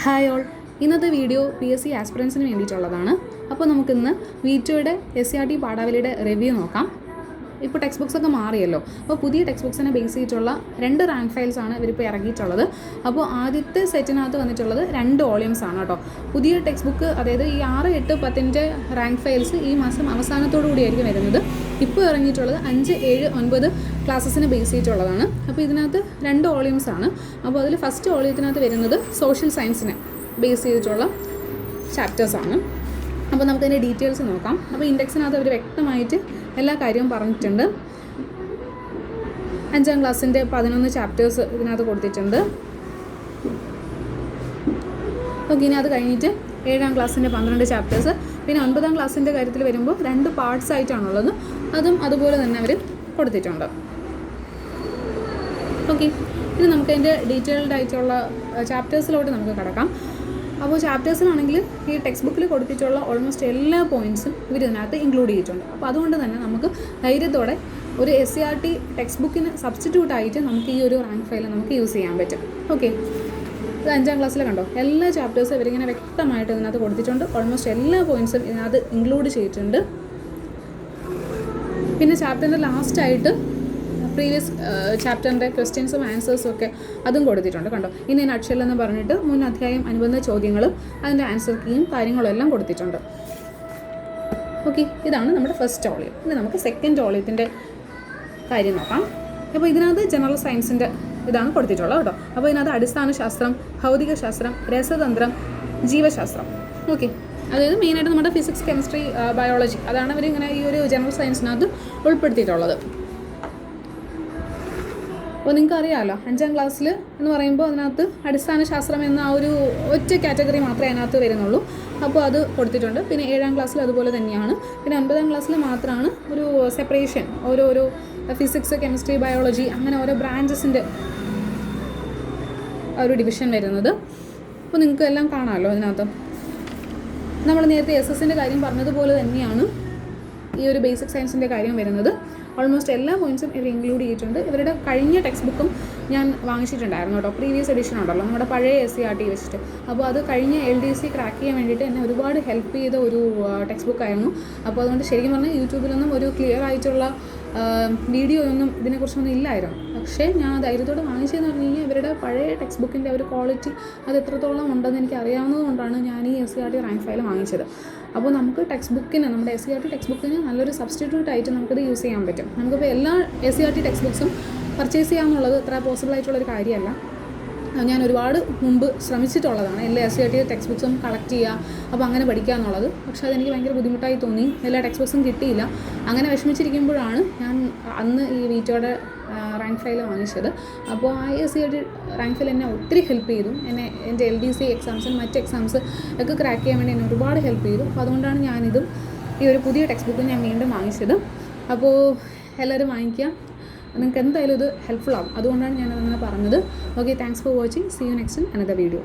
Hi all, ഇന്നത്തെ video PSC ആസ്പിറൻസിന് വേണ്ടിയിട്ടുള്ളതാണ്. അപ്പോൾ നമുക്കിന്ന് വീറ്റോയുടെ SCRT പാഠാവലിയുടെ റിവ്യൂ നോക്കാം. ഇപ്പോൾ ടെക്സ്റ്റ് ബുക്സ് ഒക്കെ മാറിയല്ലോ. അപ്പോൾ പുതിയ ടെക്സ്റ്റ് ബുക്സിനെ ബേസ് ചെയ്തിട്ടുള്ള 2 റാങ്ക് ഫയൽസ് ആണ് ഇവരിപ്പോൾ ഇറങ്ങിയിട്ടുള്ളത്. അപ്പോൾ ആദ്യത്തെ സെറ്റിനകത്ത് വന്നിട്ടുള്ളത് 2 വോളിയൂംസ് ആണ് കേട്ടോ. പുതിയ ടെക്സ്റ്റ് ബുക്ക്, അതായത് ഈ 6, 8, 10ൻ്റെ റാങ്ക് ഫയൽസ് ഈ മാസം അവസാനത്തോടു കൂടിയായിരിക്കും വരുന്നത്. ഇപ്പോൾ ഇറങ്ങിയിട്ടുള്ളത് 5, 7, 9 ക്ലാസ്സസിനെ ബേസ് ചെയ്തിട്ടുള്ളതാണ്. അപ്പോൾ ഇതിനകത്ത് 2 വോളിയൂംസ് ആണ്. അപ്പോൾ അതിൽ ഫസ്റ്റ് വോളിയത്തിനകത്ത് വരുന്നത് സോഷ്യൽ സയൻസിനെ ബേസ് ചെയ്തിട്ടുള്ള ചാപ്റ്റേഴ്സാണ്. അപ്പോൾ നമുക്കതിൻ്റെ ഡീറ്റെയിൽസ് നോക്കാം. അപ്പോൾ ഇൻഡെക്സിനകത്ത് അവർ വ്യക്തമായിട്ട് എല്ലാ കാര്യവും പറഞ്ഞിട്ടുണ്ട്. 5ാം ക്ലാസ്സിൻ്റെ 11 ചാപ്റ്റേഴ്സ് ഇതിനകത്ത് കൊടുത്തിട്ടുണ്ട്. ഓക്കെ, ഇനി അത് കഴിഞ്ഞിട്ട് 7ാം ക്ലാസ്സിൻ്റെ 12 ചാപ്റ്റേഴ്സ്, പിന്നെ 9ാം ക്ലാസ്സിൻ്റെ കാര്യത്തിൽ വരുമ്പോൾ 2 പാർട്സ് ആയിട്ടാണുള്ളത്. അതും അതുപോലെ തന്നെ അവർ കൊടുത്തിട്ടുണ്ട്. ഓക്കെ, ഇനി നമുക്കതിൻ്റെ ഡീറ്റെയിൽഡ് ആയിട്ടുള്ള ചാപ്റ്റേഴ്സിലോട്ട് നമുക്ക് കിടക്കാം. അപ്പോൾ ചാപ്റ്റേഴ്സിനാണെങ്കിൽ ഈ ടെക്സ്റ്റ് ബുക്കിൽ കൊടുത്തിട്ടുള്ള ഓൾമോസ്റ്റ് എല്ലാ പോയിൻറ്റ്സും ഇവർ ഇതിനകത്ത് ഇൻക്ലൂഡ് ചെയ്തിട്ടുണ്ട്. അപ്പോൾ അതുകൊണ്ട് തന്നെ നമുക്ക് ധൈര്യത്തോടെ ഒരു SCRT ടെക്സ്റ്റ് ബുക്കിന് സബ്സ്റ്റിറ്റ്യൂട്ടായിട്ട് നമുക്ക് ഈ ഒരു റാങ്ക് ഫയൽ നമുക്ക് യൂസ് ചെയ്യാൻ പറ്റും. ഓക്കെ, ഇത് 5ാം ക്ലാസ്സിൽ കണ്ടോ, എല്ലാ ചാപ്റ്റേഴ്സും ഇവരിങ്ങനെ വ്യക്തമായിട്ട് ഇതിനകത്ത് കൊടുത്തിട്ടുണ്ട്. ഓൾമോസ്റ്റ് എല്ലാ പോയിൻറ്റ്സും ഇതിനകത്ത് ഇൻക്ലൂഡ് ചെയ്തിട്ടുണ്ട്. പിന്നെ ചാപ്റ്ററിൻ്റെ ലാസ്റ്റായിട്ട് പ്രീവിയസ് ചാപ്റ്ററിൻ്റെ ക്വസ്റ്റ്യൻസും ആൻസേഴ്സും ഒക്കെ അതും കൊടുത്തിട്ടുണ്ട് കണ്ടോ. ഇനി നട്ട്ഷെൽ എന്ന് പറഞ്ഞിട്ട് മുൻ അധ്യായം അനുബന്ധ ചോദ്യങ്ങളും അതിൻ്റെ ആൻസർ കീയും കാര്യങ്ങളും എല്ലാം കൊടുത്തിട്ടുണ്ട്. ഓക്കെ, ഇതാണ് നമ്മുടെ ഫസ്റ്റ് വോളിയം. ഇനി നമുക്ക് സെക്കൻഡ് വോളിയത്തിൻ്റെ കാര്യം നോക്കാം. അപ്പോൾ ഇതിനകത്ത് ജനറൽ സയൻസിൻ്റെ ഇതാണ് കൊടുത്തിട്ടുള്ളത് കേട്ടോ. അപ്പോൾ ഇതിനകത്ത് അടിസ്ഥാന ശാസ്ത്രം, ഭൗതിക ശാസ്ത്രം, രസതന്ത്രം, ജീവശാസ്ത്രം. ഓക്കെ, അതായത് മെയിനായിട്ട് നമ്മുടെ ഫിസിക്സ്, കെമിസ്ട്രി, ബയോളജി, അതാണ് അവരിങ്ങനെ ഈ ഒരു ജനറൽ സയൻസിനകത്ത് ഉൾപ്പെടുത്തിയിട്ടുള്ളത്. അപ്പോൾ നിങ്ങൾക്ക് അറിയാമല്ലോ, 5ാം ക്ലാസ്സിൽ എന്ന് പറയുമ്പോൾ അതിനകത്ത് അടിസ്ഥാന ശാസ്ത്രം എന്ന ആ ഒരു ഒറ്റ കാറ്റഗറി മാത്രമേ അതിനകത്ത് വരുന്നുള്ളൂ. അപ്പോൾ അത് കൊടുത്തിട്ടുണ്ട്. പിന്നെ 7ാം ക്ലാസ്സിൽ അതുപോലെ തന്നെയാണ്. പിന്നെ 9ാം ക്ലാസ്സിൽ മാത്രമാണ് ഒരു സെപ്പറേഷൻ, ഓരോ ഫിസിക്സ്, കെമിസ്ട്രി, ബയോളജി, അങ്ങനെ ഓരോ ബ്രാഞ്ചസിൻ്റെ ഒരു ഡിവിഷൻ വരുന്നത്. അപ്പോൾ നിങ്ങൾക്ക് എല്ലാം കാണാമല്ലോ അതിനകത്ത്. നമ്മൾ നേരത്തെ SS-ൻ്റെ കാര്യം പറഞ്ഞതുപോലെ തന്നെയാണ് ഈ ഒരു ബേസിക് സയൻസിൻ്റെ കാര്യം വരുന്നത്. ഓൾമോസ്റ്റ് എല്ലാ പോയിൻറ്റ്സും ഇവർ ഇൻക്ലൂഡ് ചെയ്തിട്ടുണ്ട്. ഇവരുടെ കഴിഞ്ഞ ടെക്സ്റ്റ് ബുക്കും ഞാൻ വാങ്ങിച്ചിട്ടുണ്ടായിരുന്നു കേട്ടോ. പ്രീവിയസ് എഡിഷൻ ഉണ്ടല്ലോ, നമ്മുടെ പഴയ SCRT വെച്ചിട്ട്. അപ്പോൾ അത് കഴിഞ്ഞ LDC ക്രാക്ക് ചെയ്യാൻ വേണ്ടിയിട്ട് എന്നെ ഒരുപാട് ഹെൽപ്പ് ചെയ്ത ഒരു ടെക്സ്റ്റ് ബുക്കായിരുന്നു. അപ്പോൾ അതുകൊണ്ട് ശരിക്കും പറഞ്ഞാൽ യൂട്യൂബിലൊന്നും ഒരു ക്ലിയർ ആയിട്ടുള്ള വീഡിയോ ഒന്നും ഇതിനെക്കുറിച്ചൊന്നും ഇല്ലായിരുന്നു. പക്ഷേ ഞാൻ ധൈര്യത്തോടെ വാങ്ങിച്ചതെന്ന് പറഞ്ഞു കഴിഞ്ഞാൽ ഇവരുടെ പഴയ ടെക്സ്റ്റ് ബുക്കിൻ്റെ ഒരു ക്വാളിറ്റി അത് എത്രത്തോളം ഉണ്ടെന്ന് എനിക്ക് അറിയാവുന്നതുകൊണ്ടാണ് ഞാൻ ഈ SCRT റാങ്ക് ഫയൽ വാങ്ങിച്ചത്. അപ്പോൾ നമുക്ക് ടെക്സ്റ്റ് ബുക്കിന്, നമ്മുടെ SCRT ടെക്സ്റ്റ് ബുക്കിന് നല്ലൊരു സബ്സ്റ്റിറ്റ്യൂട്ട് ആയിട്ട് നമുക്കിത് യൂസ് ചെയ്യാൻ പറ്റും. നമുക്കിപ്പോൾ എല്ലാ SCRT ടെക്സ്റ്റ് ബുക്സും പർച്ചേസ് ചെയ്യാമെന്നുള്ളത് അത്ര പോസിബിൾ ആയിട്ടുള്ളൊരു കാര്യമല്ല. ഞാൻ ഒരുപാട് മുമ്പ് ശ്രമിച്ചിട്ടുള്ളതാണ് എല്ലാ SCRT ടെക്സ്റ്റ് ബുക്സും കളക്ട് ചെയ്യുക, അപ്പോൾ അങ്ങനെ പഠിക്കുക എന്നുള്ളത്. പക്ഷേ അതെനിക്ക് ഭയങ്കര ബുദ്ധിമുട്ടായി തോന്നി. എല്ലാ ടെക്സ്റ്റ് ബുക്സും കിട്ടിയില്ല. അങ്ങനെ വിഷമിച്ചിരിക്കുമ്പോഴാണ് ഞാൻ അന്ന് ഈ വീറ്റോയുടെ റാങ്ക് ഫയൽ വാങ്ങിച്ചത്. അപ്പോൾ ആ SCRT റാങ്ക് ഫയൽ എന്നെ ഒത്തിരി ഹെൽപ്പ് ചെയ്തു. എന്നെ എൻ്റെ LDC എക്സാംസും മറ്റ് എക്സാംസ് ഒക്കെ ക്രാക്ക് ചെയ്യാൻ വേണ്ടി എന്നെ ഒരുപാട് ഹെൽപ്പ് ചെയ്തു. അപ്പോൾ അതുകൊണ്ടാണ് ഞാനിതും ഈ ഒരു പുതിയ ടെക്സ്റ്റ് ബുക്ക് ഞാൻ വീണ്ടും വാങ്ങിച്ചത്. അപ്പോൾ എല്ലാവരും വാങ്ങിക്കുക, നിങ്ങൾക്ക് എന്തായാലും ഇത് ഹെൽപ്ഫുൾ ആകും. അതുകൊണ്ടാണ് ഞാനതങ്ങനെ പറഞ്ഞത്. Okay, thanks for watching. See you next in another video.